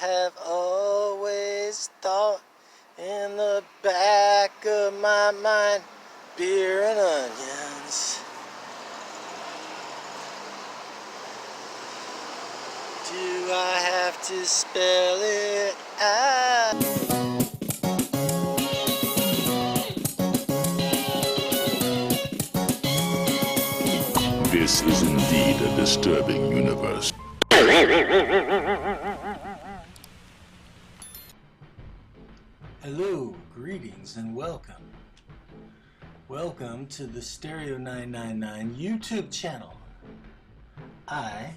have always thought in the back of my mind, beer and onions. Do I have to spell it out? This is indeed a disturbing universe. Hello, greetings, and welcome. Welcome to the Stereo 999 YouTube channel. I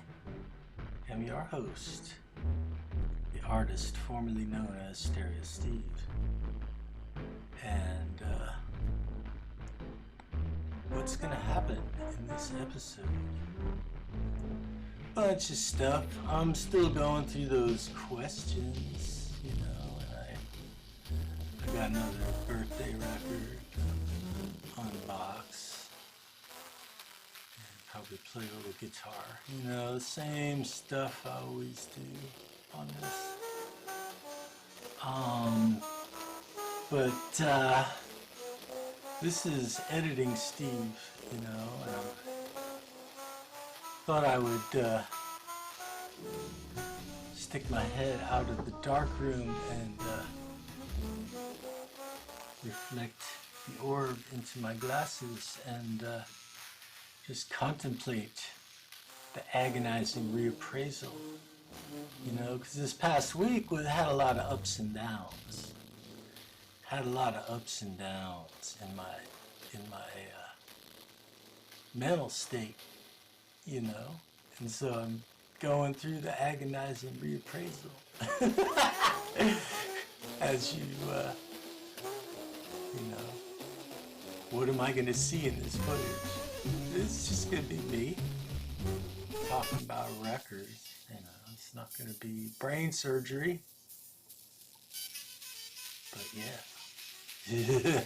am your host, the artist formerly known as Stereo Steve. And what's gonna happen in this episode? Bunch of stuff. I'm still going through those questions, you know, and I got another birthday record to unbox and probably play a little guitar. You know, the same stuff I always do on this. But this is Editing Steve, you know, and I thought I would stick my head out of the dark room and reflect the orb into my glasses and just contemplate the agonizing reappraisal, you know, because this past week we had a lot of ups and downs. Had a lot of ups and downs in my mental state, you know, and so I'm going through the agonizing reappraisal as you know, what am I going to see in this footage? It's just going to be me talking about records, you know. It's not going to be brain surgery, but yeah. I don't know.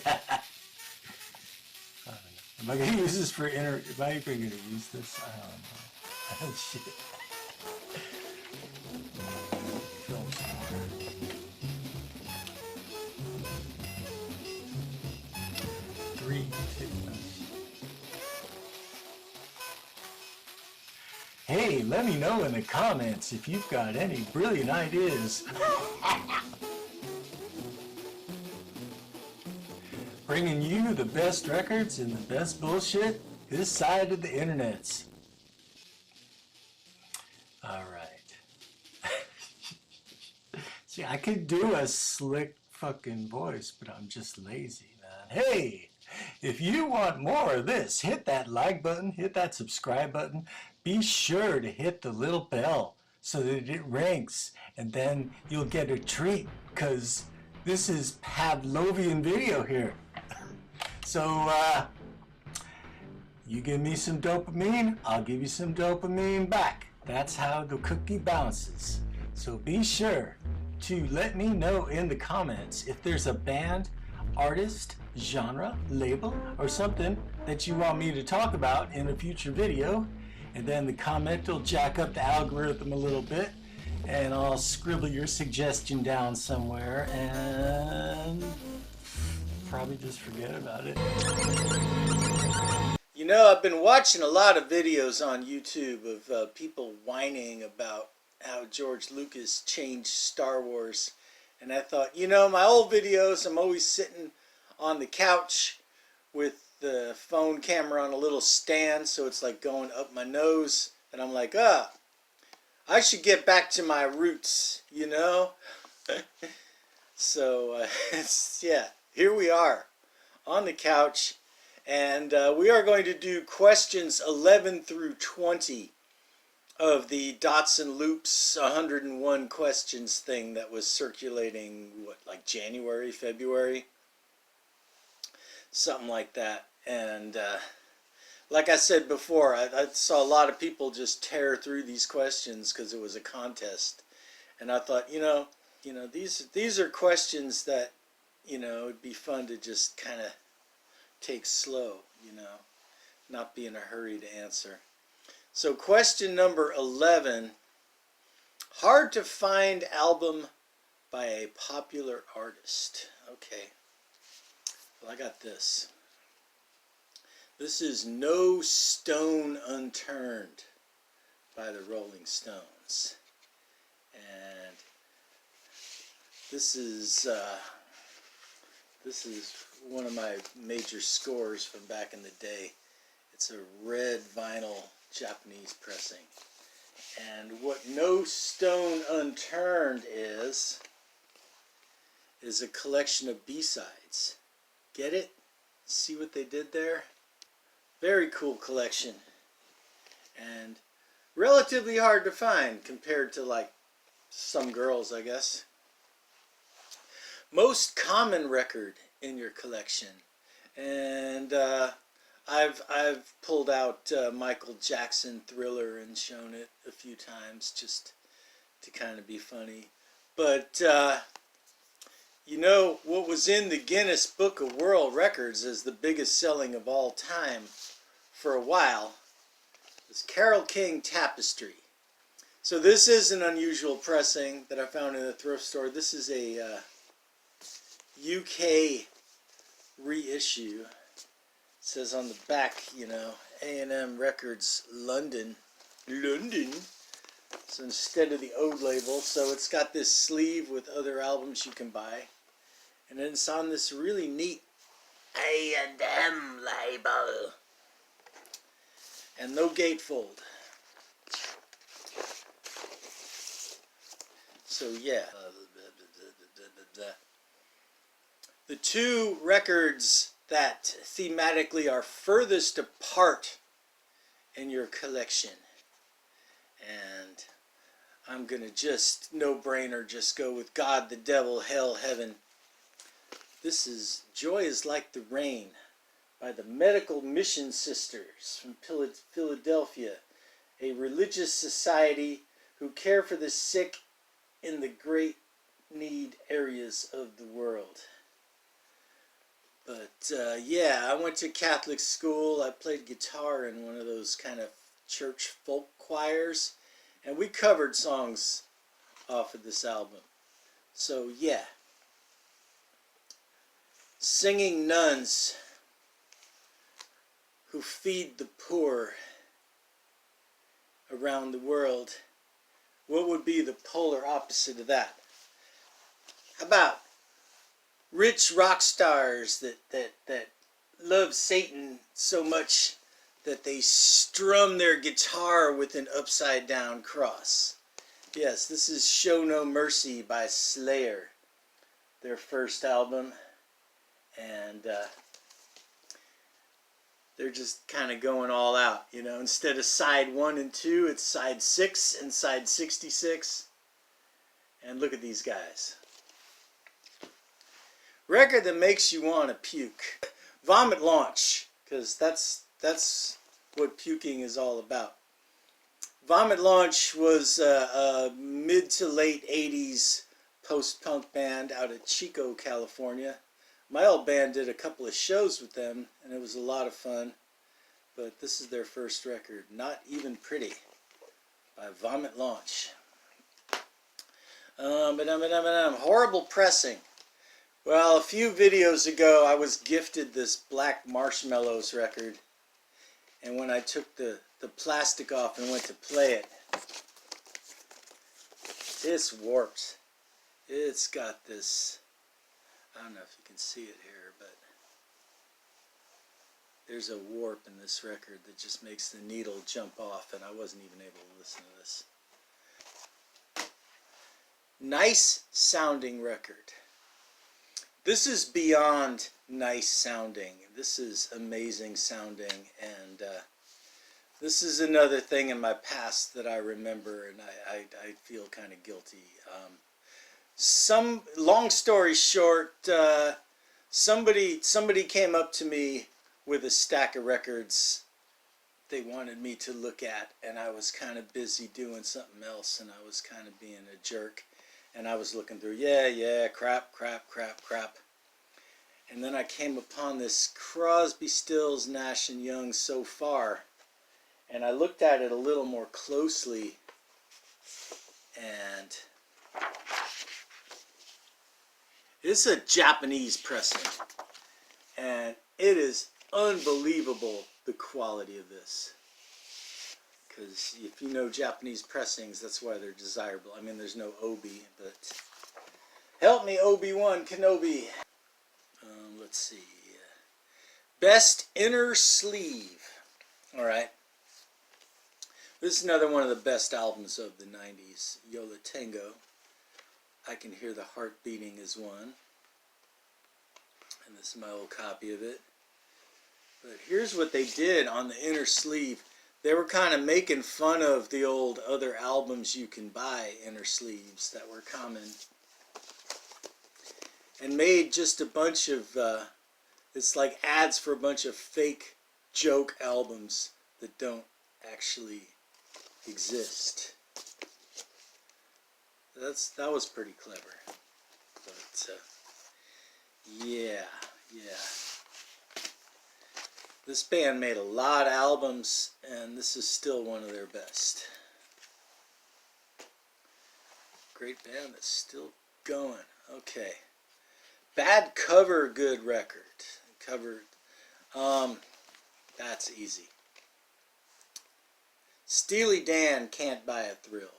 Am I going to use this for am I even going to use this? I don't know. Shit. Film some more. Three, two. Hey, let me know in the comments if you've got any brilliant ideas. Bringing you the best records and the best bullshit this side of the internets. Alright. See, I could do a slick fucking voice, but I'm just lazy, man. Hey, if you want more of this, hit that like button, hit that subscribe button. Be sure to hit the little bell so that it rings, and then you'll get a treat, because this is Pavlovian video here. So, you give me some dopamine, I'll give you some dopamine back. That's how the cookie bounces. So be sure to let me know in the comments if there's a band, artist, genre, label, or something that you want me to talk about in a future video. And then the comment will jack up the algorithm a little bit, and I'll scribble your suggestion down somewhere and probably just forget about it. You know, I've been watching a lot of videos on YouTube of people whining about how George Lucas changed Star Wars. And I thought, you know, my old videos, I'm always sitting on the couch with the phone camera on a little stand, so it's like going up my nose. And I'm like, I should get back to my roots, you know? So, yeah. Here we are on the couch, and we are going to do questions 11 through 20 of the Dots and Loops 101 questions thing that was circulating, what, like January, February? Something like that. And like I said before, I saw a lot of people just tear through these questions because it was a contest. And I thought, you know, these are questions that, you know, it'd be fun to just kind of take slow, you know, not be in a hurry to answer. So question number 11, Hard to find album by a popular artist. Okay. Well, I got this. This is No Stone Unturned by the Rolling Stones. And this is one of my major scores from back in the day. It's a red vinyl Japanese pressing. And what No Stone Unturned is a collection of B-sides. Get it? See what they did there? Very cool collection. And relatively hard to find compared to like some girls, I guess. Most common record in your collection. And I've pulled out Michael Jackson Thriller and shown it a few times just to kind of be funny. But you know what was in the Guinness Book of World Records as the biggest selling of all time for a while was Carole King Tapestry. So this is an unusual pressing that I found in a thrift store. This is a UK reissue. It says on the back, you know, A&M Records London. So instead of the old label, so it's got this sleeve with other albums you can buy. And then it's on this really neat A&M label. And no gatefold. So yeah. The two records that thematically are furthest apart in your collection. And I'm going to just, no-brainer, just go with God, the Devil, Hell, Heaven. This is Joy is Like the Rain by the Medical Mission Sisters from Philadelphia, a religious society who care for the sick in the great need areas of the world. But yeah, I went to Catholic school. I played guitar in one of those kind of church folk choirs, and we covered songs off of this album. So yeah, singing nuns who feed the poor around the world. What would be the polar opposite of that? How about rich rock stars that love Satan so much that they strum their guitar with an upside down cross? Yes, this is Show No Mercy by Slayer, their first album. And they're just kind of going all out, you know. Instead of side 1 and 2, it's side 6 and side 66. And look at these guys. Record that makes you want to puke. Vomit Launch, because that's what puking is all about. Vomit Launch was a mid to late 80s post-punk band out of Chico, California. My old band did a couple of shows with them, and it was a lot of fun. But this is their first record, Not Even Pretty, by Vomit Launch. Horrible pressing. Well, a few videos ago, I was gifted this Black Marshmallows record. And when I took the plastic off and went to play it, it's warped. It's got this, I don't know if you can see it here, but there's a warp in this record that just makes the needle jump off, and I wasn't even able to listen to this. Nice sounding record. This is beyond nice sounding. This is amazing sounding, and this is another thing in my past that I remember, and I feel kind of guilty. Long story short, somebody came up to me with a stack of records they wanted me to look at, and I was kind of busy doing something else, and I was kind of being a jerk, and I was looking through, crap. And then I came upon this Crosby, Stills, Nash & Young So Far, and I looked at it a little more closely, And it's a Japanese pressing, and it is unbelievable the quality of this. Because if you know Japanese pressings, that's why they're desirable. I mean, there's no Obi, but help me, Obi-Wan Kenobi. Let's see. Best inner sleeve. All right. This is another one of the best albums of the 90s. Yola Tango. I Can Hear the Heart Beating is one. And this is my old copy of it. But here's what they did on the inner sleeve. They were kind of making fun of the old other albums you can buy inner sleeves that were common. And made just a bunch of, it's like ads for a bunch of fake joke albums that don't actually exist. That was pretty clever. But yeah. This band made a lot of albums, and this is still one of their best. Great band that's still going. Okay. Bad cover, good record. Cover, that's easy. Steely Dan, Can't Buy a Thrill.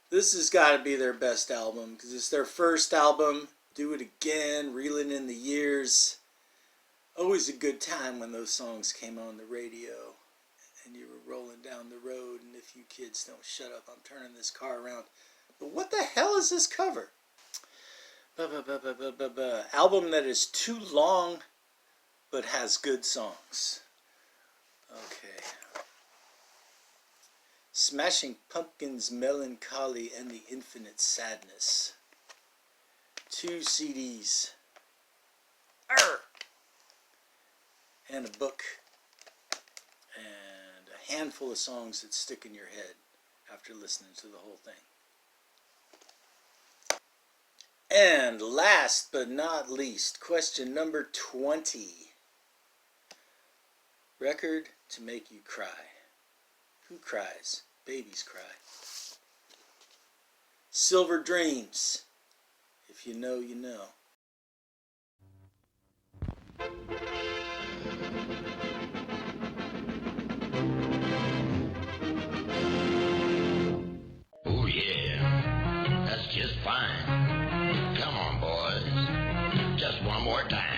This has got to be their best album because it's their first album. Do It Again, Reeling in the Years. Always a good time when those songs came on the radio and you were rolling down the road, and if you kids don't shut up, I'm turning this car around. But what the hell is this cover? Album that is too long but has good songs. Okay. Smashing Pumpkins, Melancholy, and the Infinite Sadness. 2 CDs. Arr! And a book. And a handful of songs that stick in your head after listening to the whole thing. And last but not least, question number 20. Record to make you cry. Who cries? Babies cry. Silver Dreams. If you know, you know. Oh yeah, that's just fine. Come on, boys. Just one more time.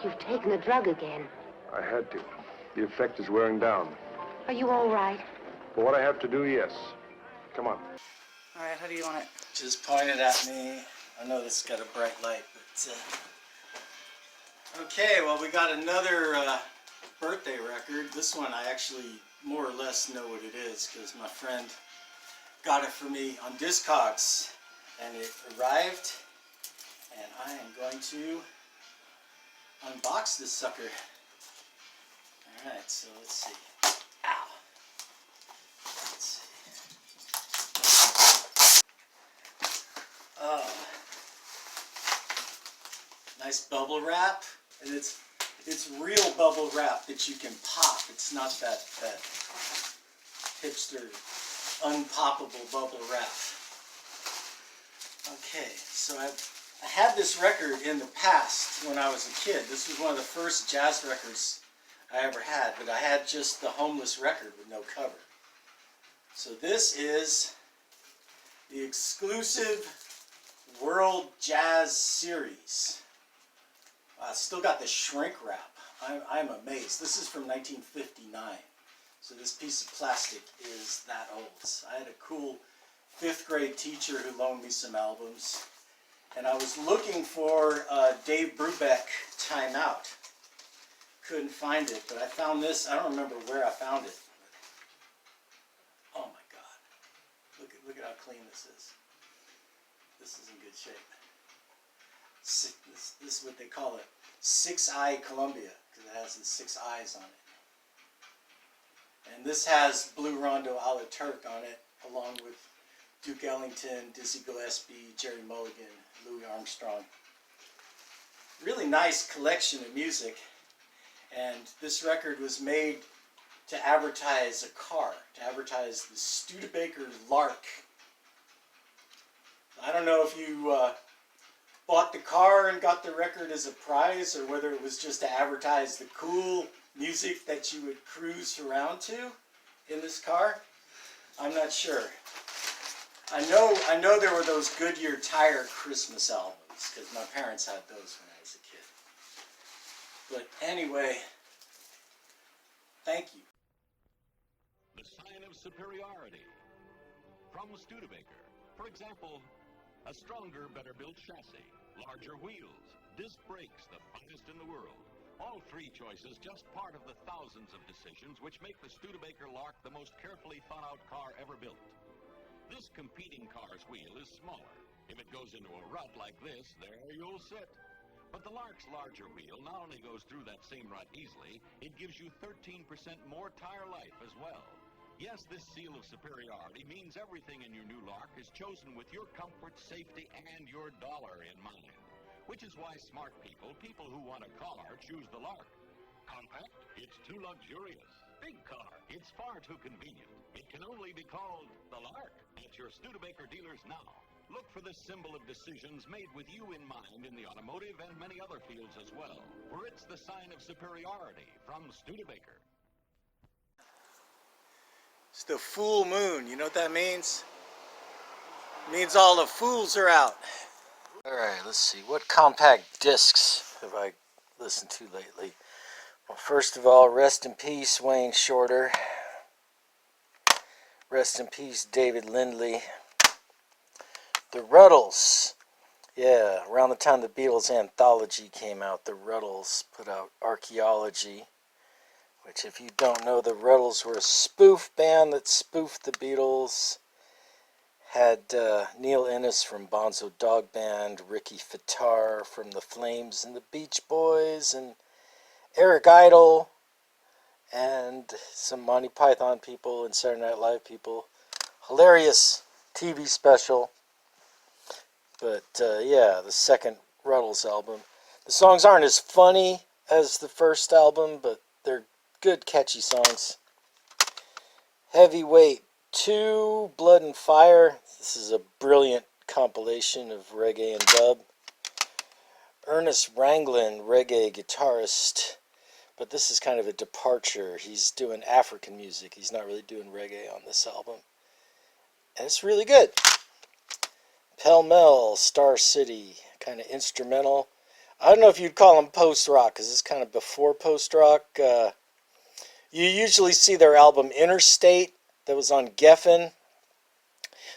You've taken the drug again. I had to. The effect is wearing down. Are you all right? For what I have to do, yes. Come on. All right, how do you want it? Just point it at me. I know this has got a bright light, but okay, well, we got another birthday record. This one I actually more or less know what it is because my friend got it for me on Discogs, and it arrived, and I am going to unbox this sucker. Alright, so let's see. Ow! Let's see. Oh. Nice bubble wrap, and it's real bubble wrap that you can pop. It's not that hipster unpoppable bubble wrap. Okay, so I had this record in the past when I was a kid. This was one of the first jazz records I ever had, but I had just the homeless record with no cover. So this is the exclusive World Jazz Series. I still got the shrink wrap. I'm amazed. This is from 1959. So this piece of plastic is that old. I had a cool 5th grade teacher who loaned me some albums. And I was looking for Dave Brubeck Time Out. Couldn't find it, but I found this. I don't remember where I found it. Oh my God. Look at how clean this is. This is in good shape. This is what they call it. 6-eye Columbia, because it has the 6 eyes on it. And this has Blue Rondo a la Turk on it, along with Duke Ellington, Dizzy Gillespie, Jerry Mulligan, Louis Armstrong. Really nice collection of music. And this record was made to advertise a car, to advertise the Studebaker Lark. I don't know if you bought the car and got the record as a prize, or whether it was just to advertise the cool music that you would cruise around to in this car. I'm not sure. I know there were those Goodyear tire Christmas albums, because my parents had those when I was a kid. But anyway, thank you. The sign of superiority from Studebaker. For example, a stronger, better-built chassis, larger wheels, disc brakes, the finest in the world. All 3 choices just part of the thousands of decisions which make the Studebaker Lark the most carefully thought-out car ever built. This competing car's wheel is smaller. If it goes into a rut like this, there you'll sit. But the Lark's larger wheel not only goes through that same rut easily, it gives you 13% more tire life as well. Yes, this seal of superiority means everything in your new Lark is chosen with your comfort, safety, and your dollar in mind. Which is why smart people who want a car, choose the Lark. Compact? It's too luxurious. Big car? It's far too convenient. It can only be called the Lark. At your Studebaker dealers now. Look for this symbol of decisions made with you in mind in the automotive and many other fields as well. For it's the sign of superiority from Studebaker. It's the full moon. You know what that means? It means all the fools are out. Alright, let's see. What compact discs have I listened to lately? Well, first of all, rest in peace, Wayne Shorter. Rest in peace, David Lindley. The Ruddles. Yeah, around the time the Beatles anthology came out, the Ruddles put out Archaeology. Which, if you don't know, the Ruddles were a spoof band that spoofed the Beatles. Had Neil Innes from Bonzo Dog Band, Ricky Fittar from The Flames and the Beach Boys, and Eric Idle, and some Monty Python people and Saturday Night Live people. Hilarious TV special. But yeah, the second Ruddles album. The songs aren't as funny as the first album, but they're good, catchy songs. Heavyweight 2, Blood and Fire. This is a brilliant compilation of reggae and dub. Ernest Ranglin, reggae guitarist. But this is kind of a departure. He's doing African music. He's not really doing reggae on this album. And it's really good. Pell Mell, Star City, kind of instrumental. I don't know if you'd call them post-rock, because it's kind of before post-rock. You usually see their album Interstate that was on Geffen.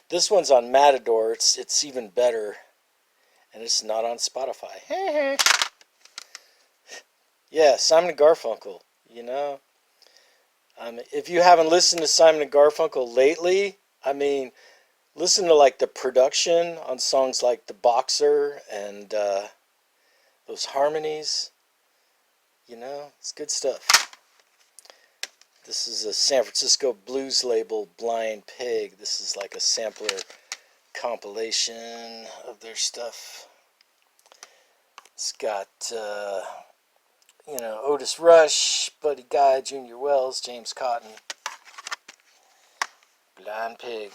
This one's on Matador. It's even better. And it's not on Spotify. Yeah, Simon & Garfunkel, you know. If you haven't listened to Simon & Garfunkel lately, I mean, listen to like the production on songs like The Boxer and those harmonies. You know, it's good stuff. This is a San Francisco blues label, Blind Pig. This is like a sampler compilation of their stuff. It's got, you know, Otis Rush, Buddy Guy, Junior Wells, James Cotton. Blind Pig.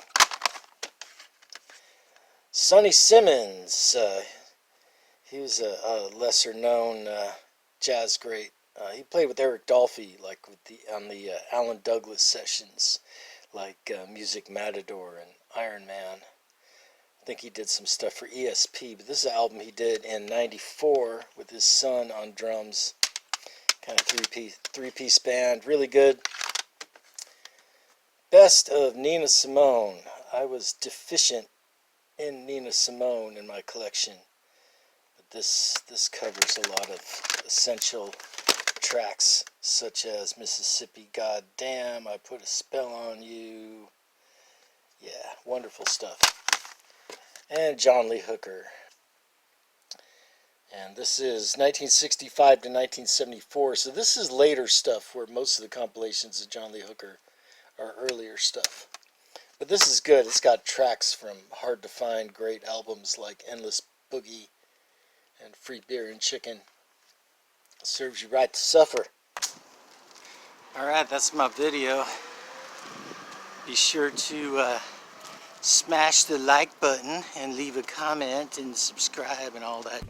Sonny Simmons. He was a lesser known jazz great. He played with Eric Dolphy, like on the Alan Douglas sessions, like Music Matador and Iron Man. I think he did some stuff for ESP, but this is an album he did in '94 with his son on drums. Kind of three-piece band, really good. Best of Nina Simone. I was deficient in Nina Simone in my collection, but this covers a lot of essential tracks, such as Mississippi Goddamn, I Put a Spell on You. Yeah, wonderful stuff. And John Lee Hooker. And this is 1965 to 1974, so this is later stuff, where most of the compilations of John Lee Hooker are earlier stuff. But this is good. It's got tracks from hard to find great albums like Endless Boogie and Free Beer and Chicken. It serves you right to suffer. Alright, that's my video. Be sure to smash the like button and leave a comment and subscribe and all that.